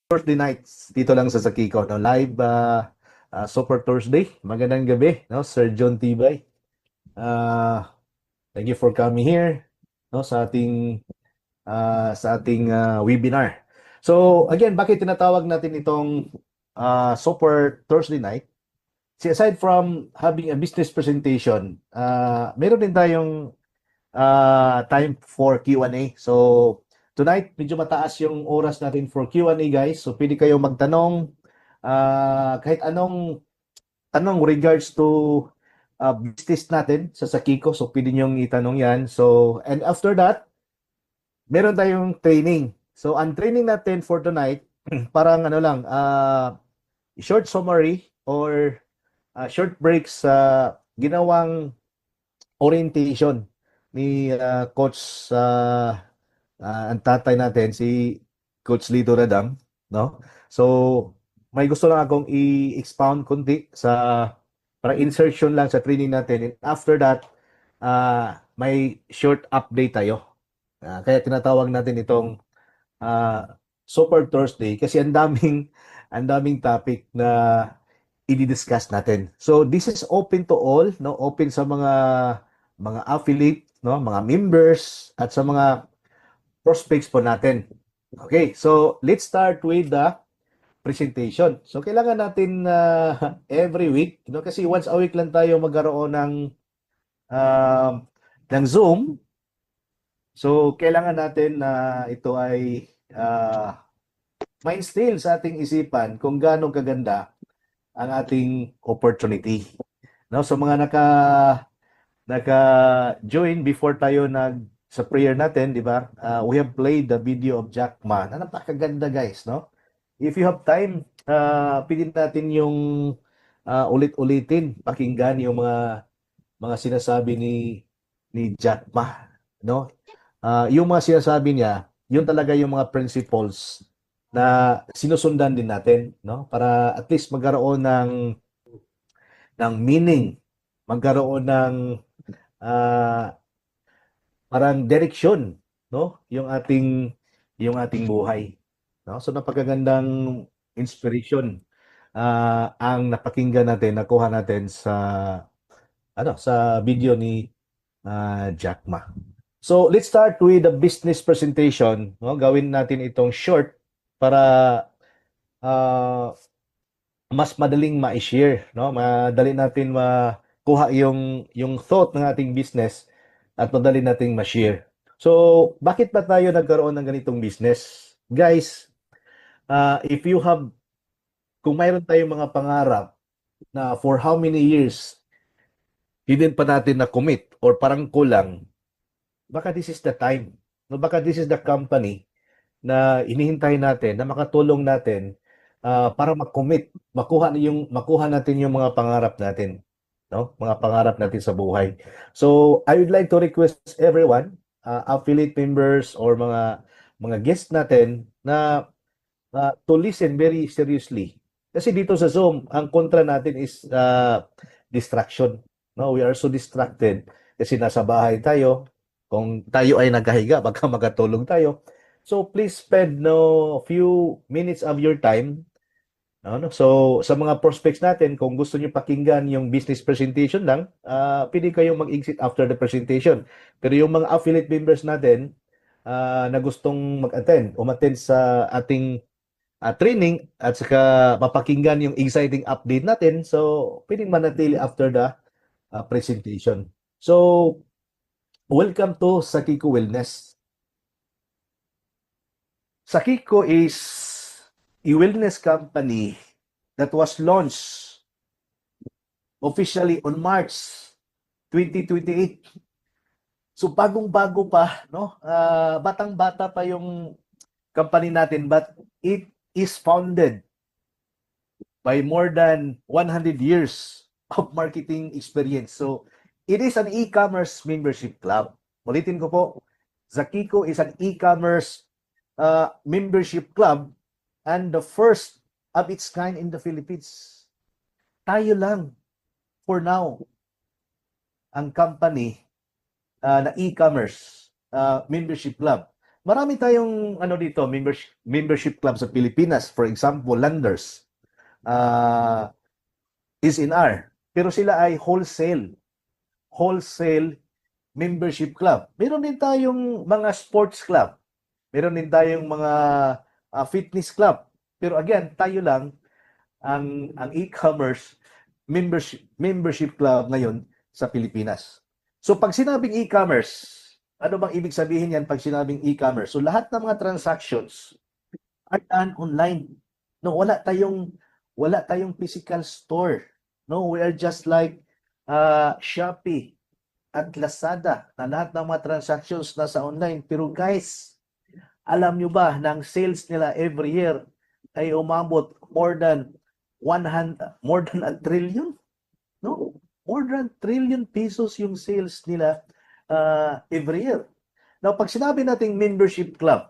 Thursday nights dito lang sa Sakiko, no? Live Super Thursday. Magandang gabi, no? Sir John Tibay. Uh, Thank you for coming here, no? Sa ating webinar. So again, bakit tinatawag natin itong Super Thursday night? See, aside from having a business presentation, meron din tayong time for Q&A. So, tonight, medyo mataas yung oras natin for Q&A, guys. So, pwede kayo magtanong kahit anong tanong regards to business natin sa Sakiko. So, pwede nyong itanong yan. So, and after that, meron tayong training. So, ang training natin for tonight, parang ano lang, short summary or short breaks sa ginawang orientation ni Coach ang tatay natin si Coach Lito Radam, no? So may gusto lang akong i-expound konti sa para insertion lang sa training natin. And after that, may short update tayo. Kaya tinatawag natin itong Super Thursday kasi ang daming topic na i-discuss natin. So this is open to all, no? Open sa mga affiliate, no? Mga members at sa mga prospects po natin. Okay, so let's start with the presentation. So kailangan natin every week, no? Kasi once a week lang tayo magkaroon uh, ng Zoom. So kailangan natin na ito ay ma-instill sa ating isipan kung gaano kaganda ang ating opportunity. No, so mga naka-join before tayo sa prayer natin, di ba? We have played the video of Jack Ma. Napakaganda, guys, no? If you have time, piliin natin yung ulit-ulitin, pakinggan yung mga sinasabi ni Jack Ma, no? Yung mga sinasabi niya, yun talaga yung mga principles na sinusundan din natin, no? Para at least magkaroon ng meaning, magkaroon ng ah, parang direksyon, no? Yung ating buhay, no? So napakagandang inspiration ang napakinggan natin, nakuha natin sa video ni Jack Ma. So let's start with the business presentation, no? Gawin natin itong short para ah, mas madaling ma-share, no? Madali natin makuha yung thought ng ating business at madali nating ma-share. So, bakit ba tayo nagkaroon ng ganitong business? Guys, kung mayroon tayong mga pangarap na for how many years hindi pa natin na-commit or parang kulang, baka this is the time. No, baka this is the company na hinihintay natin na makatulong natin para mag-commit, makuha natin yung mga pangarap natin, no? Mga pangarap natin sa buhay. So, I would like to request everyone, affiliate members or mga guests natin na to listen very seriously. Kasi dito sa Zoom, ang kontra natin is distraction. No, we are so distracted kasi nasa bahay tayo. Kung tayo ay nagkahiga, baka makatulog tayo. So please spend few minutes of your time. No? So sa mga prospects natin, kung gusto niyo pakinggan yung business presentation lang, pwede kayong mag-exit after the presentation. Pero yung mga affiliate members natin na gustong umattend sa ating training at saka mapakinggan yung exciting update natin, so pwedeng manatili after the presentation. So, welcome to Sakiko Wellness. Sakiko is a wellness company that was launched officially on March 2028. So bagong-bago pa, no? Batang-bata pa yung company natin, but it is founded by more than 100 years of marketing experience. So it is an e-commerce membership club. Ulitin ko po, Zakiko is an e-commerce membership club and the first of its kind in the Philippines. Tayo lang for now ang company na e-commerce membership club marami tayong ano dito, membership club sa Pilipinas. For example, Landers, uh, SNR. Pero sila ay wholesale membership club. Meron din tayong mga sports club. Meron din tayong mga fitness club. Pero again, tayo lang ang e-commerce membership club ngayon sa Pilipinas. So pag sinabing e-commerce, ano bang ibig sabihin yan pag sinabing e-commerce? So lahat ng mga transactions are done online. No, wala tayong physical store. No, we are just like Shopee at Lazada na lahat ng mga transactions nasa online. Pero guys, alam nyo ba na ang sales nila every year ay umabot more than a trillion? No? More than trillion pesos yung sales nila every year. Now, pag sinabi nating membership club,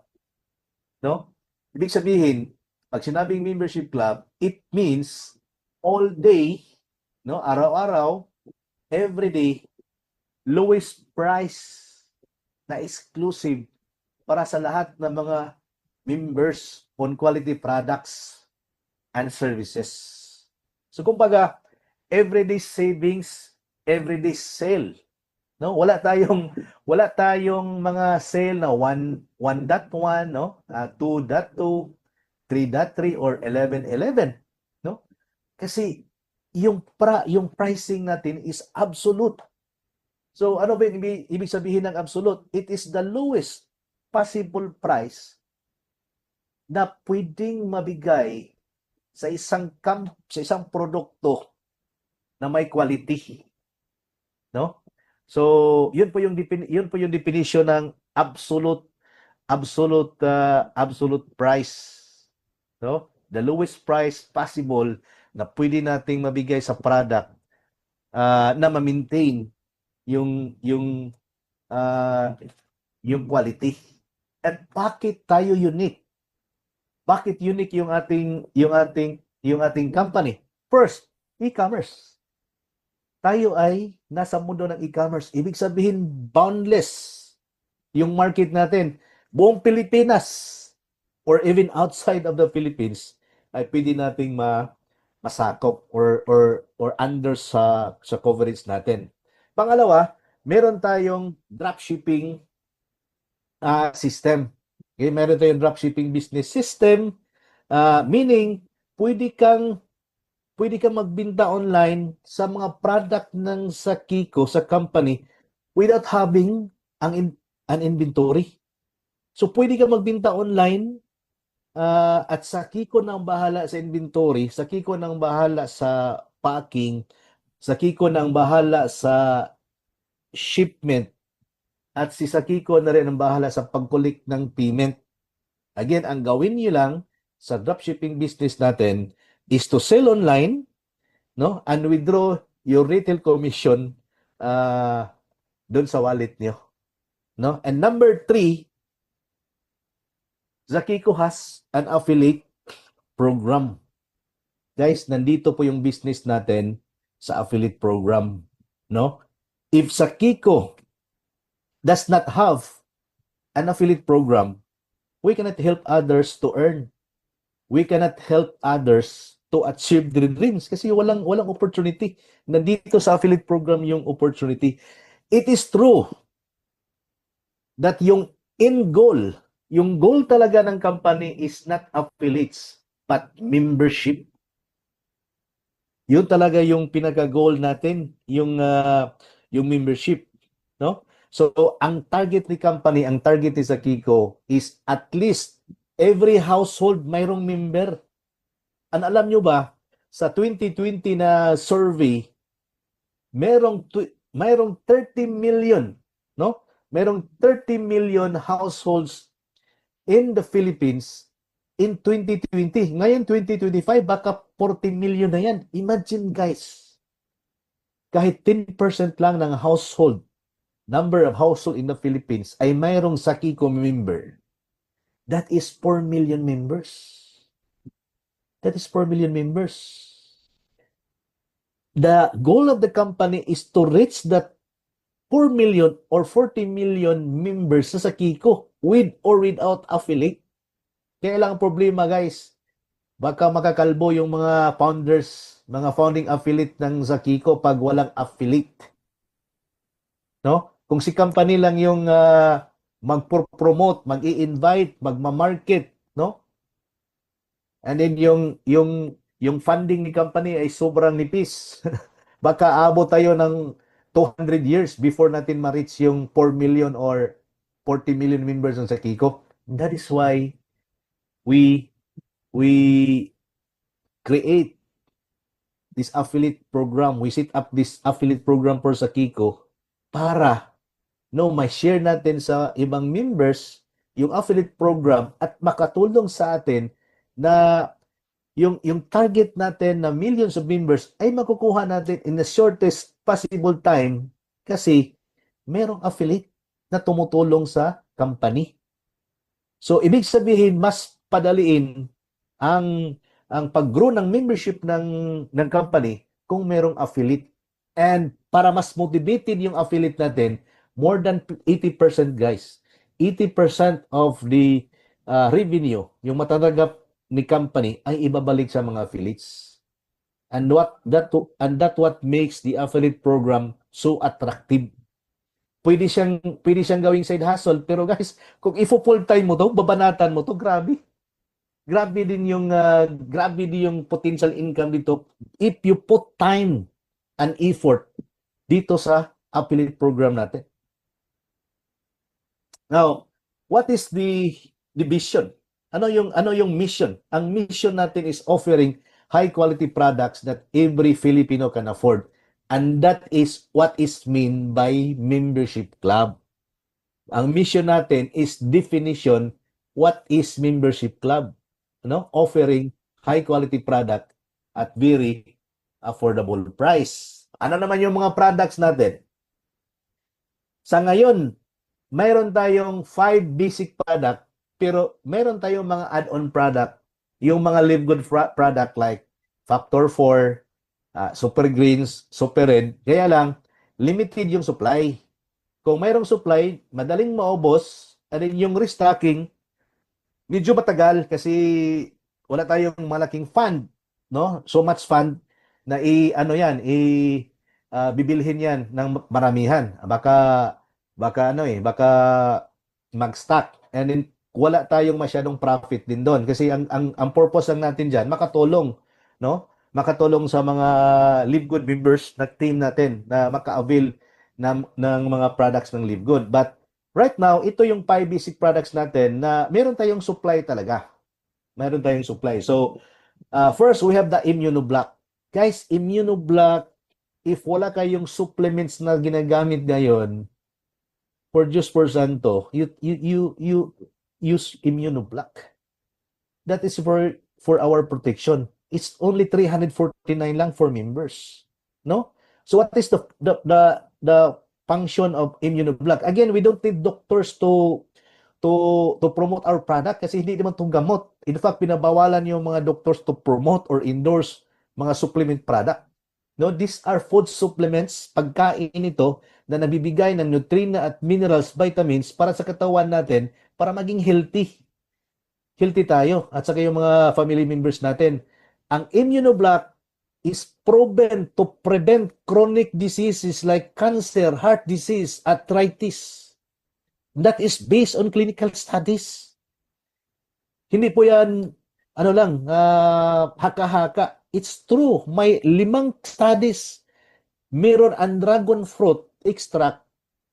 no? Ibig sabihin, pag sinabing membership club, it means all day, no? Araw-araw, every day, lowest price na exclusive para sa lahat ng mga members on quality products and services. So kumbaga, everyday savings, everyday sale. No, wala tayong mga sale na 1.1, no? 2.2, 3.3 or 11.11, no? Kasi yung pricing natin is absolute. So ano ba yung ibig sabihin ng absolute? It is the lowest possible price na pwedeng mabigay sa isang produkto na may quality, no? So, yun po yung definition ng absolute price, no? The lowest price possible na pwede nating mabigay sa product na ma-maintain yung quality. At bakit tayo unique? Bakit unique yung ating company? First, e-commerce. Tayo ay nasa mundo ng e-commerce. Ibig sabihin, boundless yung market natin. Buong Pilipinas or even outside of the Philippines ay pwede nating masakop or under sa coverage natin. Pangalawa, meron tayong dropshipping system. Okay, meron tayong dropshipping business system, meaning pwede kang magbenta online sa mga product ng sa Kiko, sa company, without having an inventory. So, pwede kang magbenta online at sa Kiko nang bahala sa inventory, sa Kiko nang bahala sa packing, sa Kiko nang bahala sa shipment, at si Sakiko na rin ang bahala sa pag-collect ng payment. Again, ang gawin niyo lang sa dropshipping business natin is to sell online, no, and withdraw your retail commission doon sa wallet niyo, no? And number 3, Zakiko has an affiliate program. Guys, nandito po yung business natin sa affiliate program, no? If Zakiko does not have an affiliate program, we cannot help others to earn. We cannot help others to achieve their dreams kasi walang opportunity. Nandito sa affiliate program yung opportunity. It is true that yung end goal, yung goal talaga ng company is not affiliates, but membership. Yun talaga yung pinaka-goal natin, yung membership, no? So, ang target ni company, ang target ni Sakiko is at least every household mayroong member. Ang alam nyo ba, sa 2020 na survey, mayroong 30 million, no? Mayroong 30 million households in the Philippines in 2020. Ngayon, 2025, baka 40 million na yan. Imagine, guys, kahit 10% lang ng number of household in the Philippines ay mayroong Sakiko member. That is 4 million members. That is 4 million members. The goal of the company is to reach that 4 million or 40 million members sa Sakiko. with or without affiliate. Kaya lang ang problema, guys, baka makakalbo yung mga founders, mga founding affiliate ng Zakiko pag walang affiliate. No? Kung si company lang yung mag-promote, mag-i-invite, magma-market, no? And then yung funding ni company ay sobrang nipis. Baka abot tayo ng 200 years before natin ma-reach yung 4 million or 40 million members ng Sakiko. That is why we we create this affiliate program. We set up this affiliate program for Sakiko para may share natin sa ibang members yung affiliate program at makatulong sa atin na yung target natin na millions of members ay makukuha natin in the shortest possible time kasi merong affiliate na tumutulong sa company. So ibig sabihin mas padaliin ang pag-grow ng membership ng company kung merong affiliate. And para mas motivated yung affiliate natin, more than 80% guys. 80% of the revenue, yung matatanggap ni company ay ibabalik sa mga affiliates. And that what makes the affiliate program so attractive. Pwede siyang gawing side hustle, pero guys, kung full time mo to, babanatan mo to, grabe. Grabe din yung potential income dito if you put time and effort dito sa affiliate program natin. Now, what is the vision? Ano yung mission? Ang mission natin is offering high quality products that every Filipino can afford. And that is what is mean by membership club. Ang mission natin is definition what is membership club. Offering high quality product at very affordable price. Ano naman yung mga products natin? Sa ngayon, mayroon tayong 5 basic product, pero mayroon tayong mga add-on product, yung mga Live Good product like Factor 4, Super Greens, Super Red. Kaya lang, limited yung supply. Kung mayroong supply, madaling maubos, and then yung restocking, medyo matagal kasi wala tayong malaking fund, no? So much fund na bibilhin yan ng maramihan. Baka mag-stock. And then wala tayong masyadong profit din doon kasi ang purpose lang natin diyan makatulong, no? Makatulong sa mga Live Good members na team natin na maka-avail ng mga products ng Live Good. But right now, ito yung 5 basic products natin na meron tayong supply talaga. Meron tayong supply. So, first, we have the ImmunoBlock. Guys, ImmunoBlock, if wala kayong supplements na ginagamit ngayon, for Diyos for Santo, you use ImmunoBlock. That is for our protection. It's only 349 lang for members. No? So what is the function of ImmunoBlock? Again, we don't need doctors to promote our product kasi hindi naman itong gamot. In fact, pinabawalan yung mga doctors to promote or endorse mga supplement product. No, these are food supplements, pagkain ito na nabibigay ng nutrient at minerals, vitamins para sa katawan natin para maging healthy. Healthy tayo at saka yung mga family members natin. Ang ImmunoBlock is proven to prevent chronic diseases like cancer, heart disease, arthritis. That is based on clinical studies. Hindi po yan, haka-haka. It's true. May 5 studies. Meron ang dragon fruit extract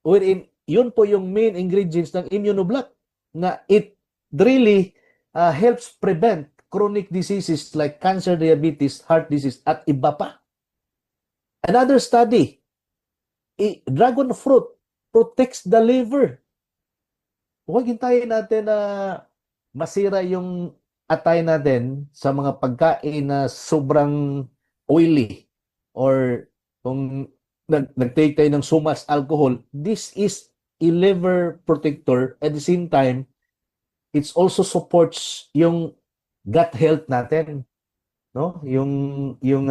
wherein yun po yung main ingredients ng ImmunoBlock na it really helps prevent chronic diseases like cancer, diabetes, heart disease, at iba pa. Another study, dragon fruit protects the liver. Huwag hintayin natin na masira yung atay natin sa mga pagkain na sobrang oily or kung nag-take tayo ng so much alcohol. This is a liver protector. At the same time, it also supports yung gut health natin, no? Yung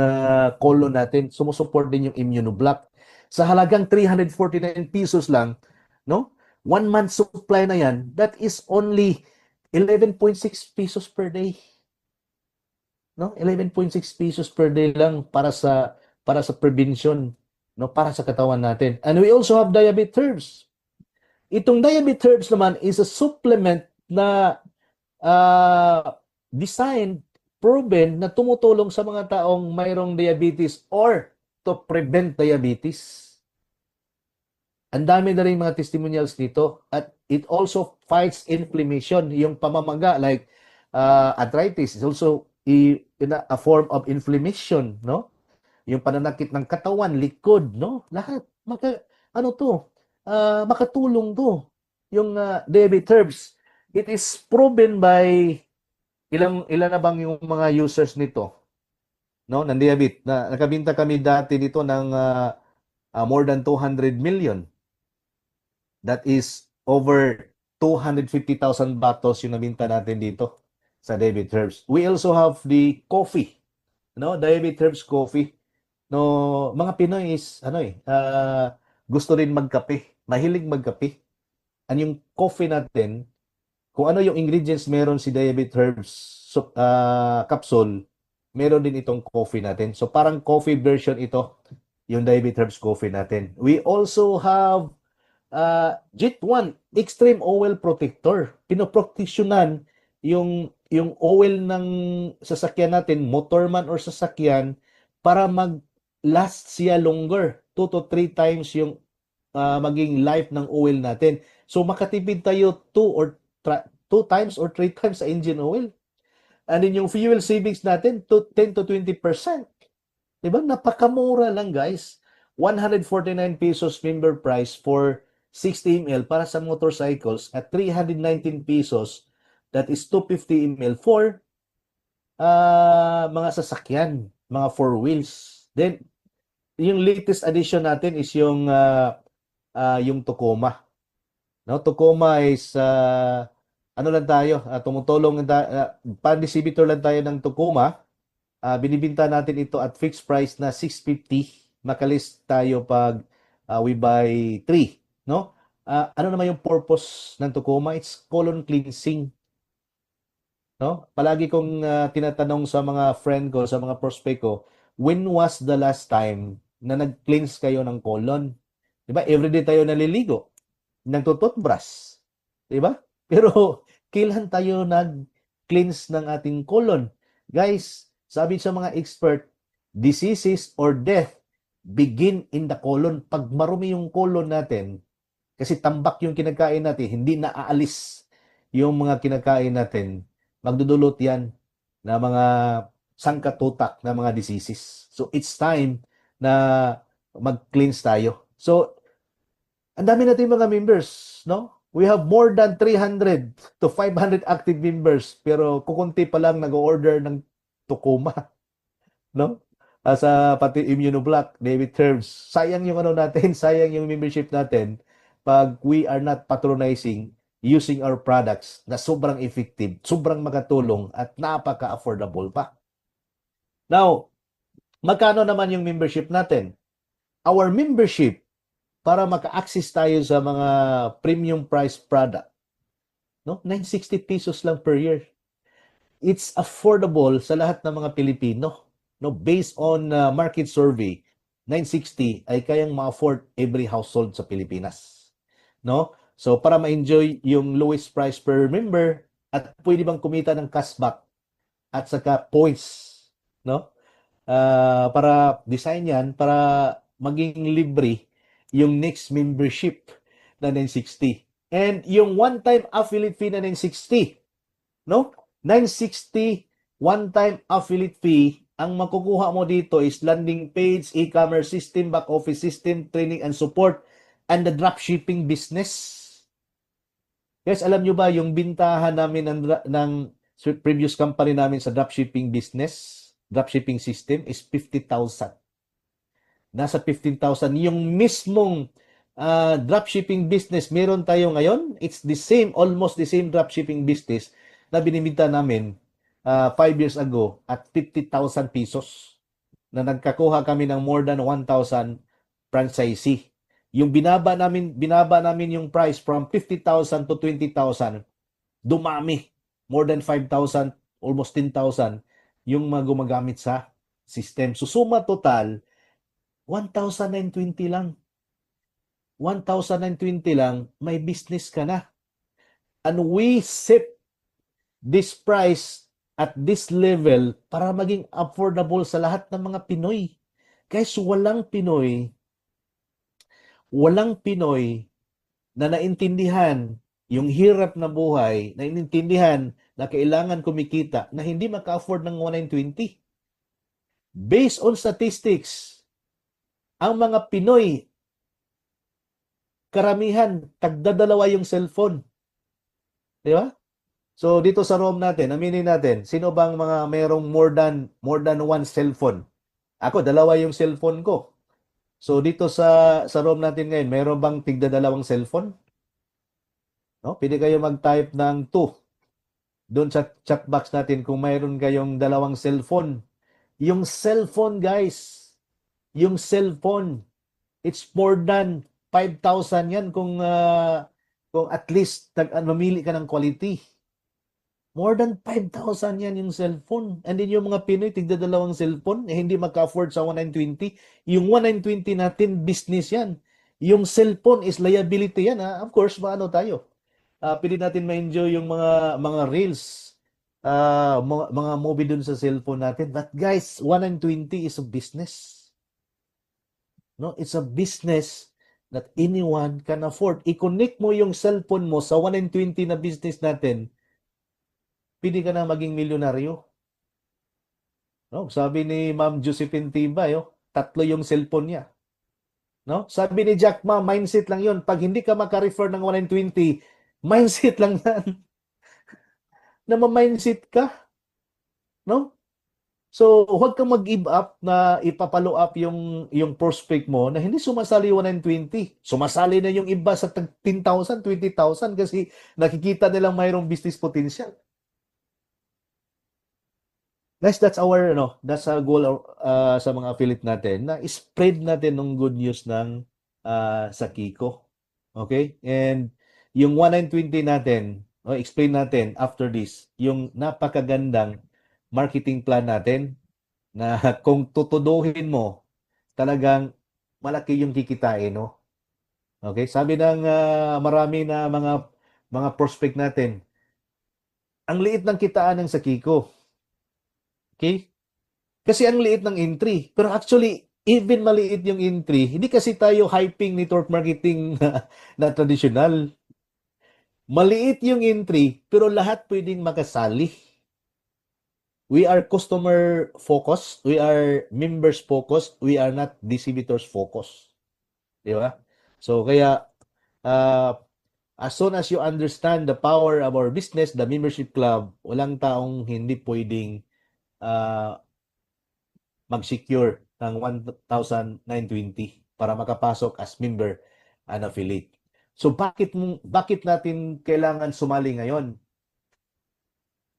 colon natin, sumusupport din yung ImmunoBlock. Sa halagang 349 pesos lang, no? 1 month supply na yan, that is only 11.6 pesos per day. No? 11.6 pesos per day lang para sa prevention, no? Para sa katawan natin. And we also have diabetes herbs. Itong diabetes herbs naman is a supplement na designed, proven na tumutulong sa mga taong mayroong diabetes or to prevent diabetes. Ang dami na rin mga testimonials dito at it also fights inflammation, yung pamamaga like arthritis is also a form of inflammation, no? Yung pananakit ng katawan, likod, no? Lahat makatulong to. Yung diabetes herbs, it is proven by ilan na bang yung mga users nito, no? Ng diabetes na nakabinta kami dati dito ng more than 200 million. That is over 250,000 bottles yung nabinta natin dito sa diabetes herbs. We also have the coffee, no? Diabetes herbs coffee. No, mga Pinoy is gusto rin magkape, mahilig magkape. Ang yung coffee natin, kung ano yung ingredients meron si diabetes herbs capsule, meron din itong coffee natin. So parang coffee version ito, yung diabetes herbs coffee natin. We also have JIT1 Extreme Oil Protector. Pinoproteksyonan yung oil ng sasakyan natin, motor man or sasakyan, para mag-last siya longer. 2 to 3 times yung maging life ng oil natin. So makatipid tayo 2 times or 3 times sa engine oil. And then yung fuel savings natin, 10 to 20%. Diba? Napakamura lang, guys. 149 pesos member price for 60 ml para sa motorcycles at 319 pesos, that is 250 ml for mga sasakyan, mga 4 wheels. Then, yung latest addition natin is yung Tacoma. No, Tacoma is ano lang tayo, tumutulong pan-distributor lang tayo ng Tacoma. Binibinta natin ito at fixed price na 650. Makalist tayo pag we buy 3, no? Ano naman yung purpose ng Tacoma? It's colon cleansing. No? Palagi kong tinatanong sa mga friend ko, sa mga prospect ko, when was the last time na nag-cleanse kayo ng colon? 'Di ba? Everyday tayo naliligo, nagtututbrush, 'di ba? Pero kailan tayo nag-cleanse ng ating colon? Guys, sabi sa mga expert, diseases or death begin in the colon. Pag marumi yung colon natin, kasi tambak yung kinakain natin, hindi naaalis yung mga kinakain natin, magdudulot yan na mga sangkatutak na mga diseases. So, it's time na mag-cleanse tayo. So, ang dami natin mga members, no? We have more than 300 to 500 active members, pero kukunti pa lang nag-order ng Tacoma, no? Sa pati Immunoblock, David Terms. Sayang yung natin, sayang yung membership natin pag we are not patronizing using our products na sobrang effective, sobrang makatulong at napaka-affordable pa. Now, magkano naman yung membership natin? Our membership, para maka-access tayo sa mga premium price product, no? 960 pesos lang per year. It's affordable sa lahat ng mga Pilipino. No, based on market survey, 960 ay kayang ma-afford every household sa Pilipinas. No? So para ma-enjoy yung lowest price per member at pwede bang kumita ng cashback at saka points, no? Para design yan para maging libre yung next membership na 960. And yung one-time affiliate fee na 960, no? 960 one-time affiliate fee, ang makukuha mo dito is landing page, e-commerce system, back office system, training and support, and the dropshipping business. Guys, alam nyo ba yung bintahan namin ng previous company namin sa dropshipping business, dropshipping system is 50,000. Nasa 15,000. Yung mismong dropshipping business meron tayo ngayon, it's the same, almost the same dropshipping business na binibenta namin 5 years ago at 50,000 pesos na nagkakuha kami ng more than 1,000 franchisee. Yung binaba namin yung price from 50,000 to 20,000, dumami. More than 5,000, almost 10,000 yung mga gumagamit sa system. So suma total, 1,020 lang. 1,020 lang, may business ka na. And we set this price at this level para maging affordable sa lahat ng mga Pinoy. Guys, walang Pinoy na naintindihan yung hirap na buhay, naintindihan na kailangan kumikita na hindi maka-afford ng 1,920. Based on statistics, ang mga Pinoy, karamihan, tagdadalawa yung cellphone. Di ba? So dito sa room natin, aminin natin, sino bang mga mayroong more than one cellphone? Ako, dalawa yung cellphone ko. So dito sa room natin ngayon, mayroon bang tigda dalawang cellphone? No? Pwede kayo mag-type ng 2 doon sa chat box natin kung mayroon kayong dalawang cellphone. Yung cellphone, guys, yung cellphone, it's more than 5,000 yan kung at least mamili ka ng quality. More than 5,000 yan yung cellphone. And then yung mga Pinoy, tigda dalawang cellphone, hindi maka-afford sa 1,920. Yung 1,920 natin, business yan. Yung cellphone is liability yan. Ha? Of course, maano tayo. Pwede natin ma-enjoy yung mga reels, mga movie dun sa cellphone natin. But guys, 1,920 is a business. No? It's a business that anyone can afford. I-connect mo yung cellphone mo sa 1,920 na business natin, pwede ka na maging milyonaryo. No? Sabi ni Ma'am Josephine Tibay, 3 yung cellphone niya. No? Sabi ni Jack Ma, mindset lang yun. Pag hindi ka maka-refer ng 120, mindset lang yan. Na ma-mindset ka. No? So, huwag kang mag-give up na ipapalo up yung prospect mo na hindi sumasali 120. Sumasali na yung iba sa 10,000, 20,000 kasi nakikita nilang mayroong business potential. Guys, that's our goal sa mga affiliate natin na spread natin ng good news ng sa Kiko. Okay? And yung 1920 natin, explain natin after this, yung napakagandang marketing plan natin na kung tutuduhin mo, talagang malaki yung kikitain, no? Okay? Sabi ng marami na mga prospect natin, ang liit ng kitaan ng sa Kiko. Okay? Kasi ang liit ng entry. Pero actually, even maliit yung entry, hindi kasi tayo hyping network marketing na traditional. Maliit yung entry, pero lahat pwedeng makasali. We are customer focused, we are members focused, we are not distributors focused. Di ba? So kaya as soon as you understand the power of our business, the membership club, walang taong hindi pwedeng uh, mag-secure ng 1,920 para makapasok as member and affiliate. So bakit natin kailangan sumali ngayon?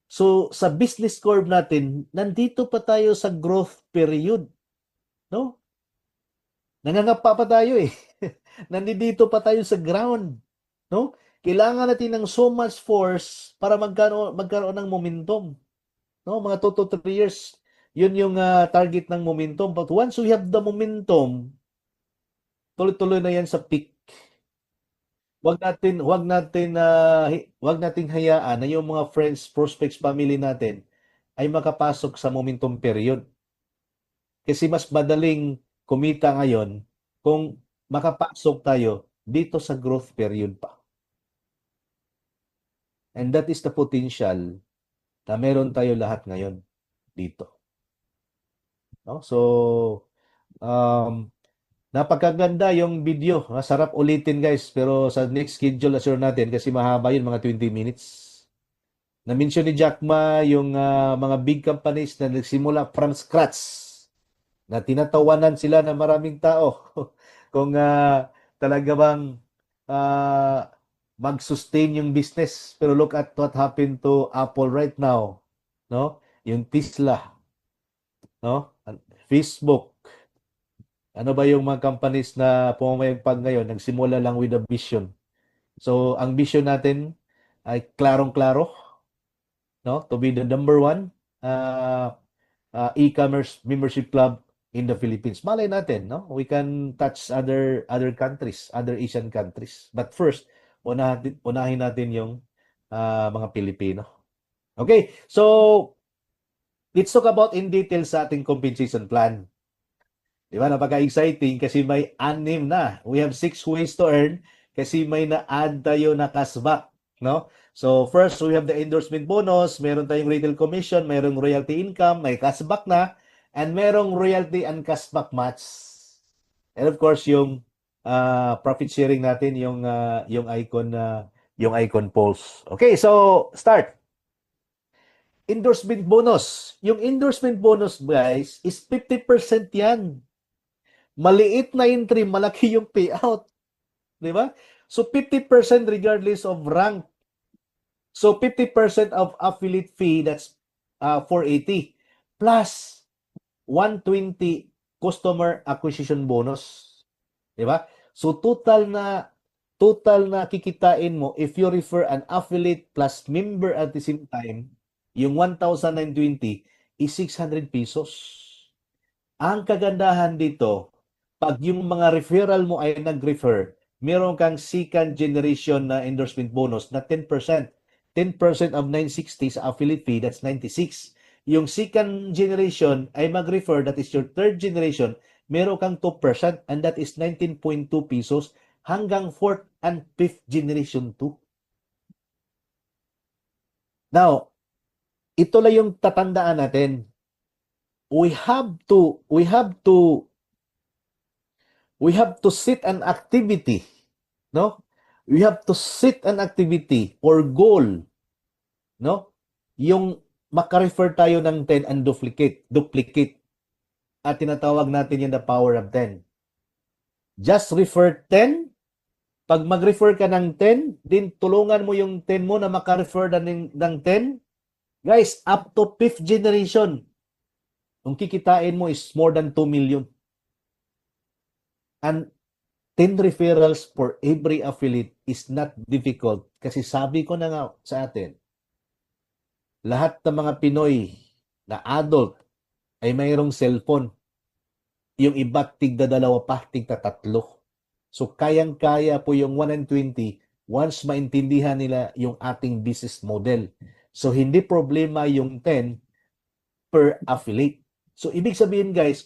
So sa business curve natin, nandito pa tayo sa growth period, no? Nangangapa pa tayo eh. Nandito pa tayo sa ground, no? Kailangan natin ng so much force para magkaroon ng momentum. No, mga 2 to 3 years, yun yung target ng momentum. But once we have the momentum, tuloy-tuloy na yan sa peak. Wag nating hayaan na yung mga friends, prospects, family natin ay makapasok sa momentum period. Kasi mas madaling kumita ngayon kung makapasok tayo dito sa growth period pa. And that is the potential na meron tayo lahat ngayon dito. No? So, um, napakaganda yung video. Masarap ulitin guys. Pero sa next schedule assure natin kasi mahaba yun, mga 20 minutes. Na-mention ni Jack Ma yung mga big companies na nagsimula from scratch. Na tinatawanan sila ng maraming tao. Kung talaga bang mag-sustain yung business. Pero look at what happened to Apple right now. No? Yung Tesla. No? Facebook. Ano ba yung mga companies na pumamayagpag ngayon, nagsimula lang with a vision. So, ang vision natin ay klarong-klaro, no? To be the number one uh, e-commerce membership club in the Philippines. Malay natin, no? We can touch other countries, other Asian countries. But first, unahin natin yung mga Pilipino. Okay, so let's talk about in detail sa ating compensation plan. Di ba? Napaka-exciting kasi may 6 na. We have 6 ways to earn kasi may na-add tayo na cashback. No? So, first, we have the endorsement bonus, meron tayong retail commission, merong royalty income, may cashback na, and merong royalty and cashback match. And of course, yung profit sharing natin, yung icon polls. Okay, so, start. Endorsement bonus. Yung endorsement bonus, guys, is 50% yan. Maliit na entry, malaki yung payout. Di ba? So, 50% regardless of rank. So, 50% of affiliate fee, that's 480. Plus, 120 customer acquisition bonus. Di ba? So, total na kikitain mo if you refer an affiliate plus member at the same time, yung 1,920 is 600 pesos. Ang kagandahan dito, pag yung mga referral mo ay nag-refer, meron kang second generation na endorsement bonus na 10%. 10% of 960 sa affiliate fee, that's 96. Yung second generation ay mag-refer, that is your third generation, meron kang 2% and that is 19.2 pesos hanggang fourth and fifth generation 2. Now, ito lang yung tatandaan natin. We have to set an activity, no? We have to set an activity or goal, no? Yung maka-refer tayo ng 10 and duplicate. At tinatawag natin yung the power of 10. Just refer 10. Pag mag-refer ka ng 10, din tulungan mo yung 10 mo na maka-refer ng 10. Guys, up to 5th generation, kung kikitain mo is more than 2 million. And 10 referrals for every affiliate is not difficult. Kasi sabi ko na nga sa atin, lahat ng mga Pinoy na adult ay mayroong cellphone. Yung iba tigda-2 pa, tigda-3. So kayang-kaya po yung 120 once maintindihan nila yung ating business model. So hindi problema yung 10 per affiliate. So ibig sabihin guys,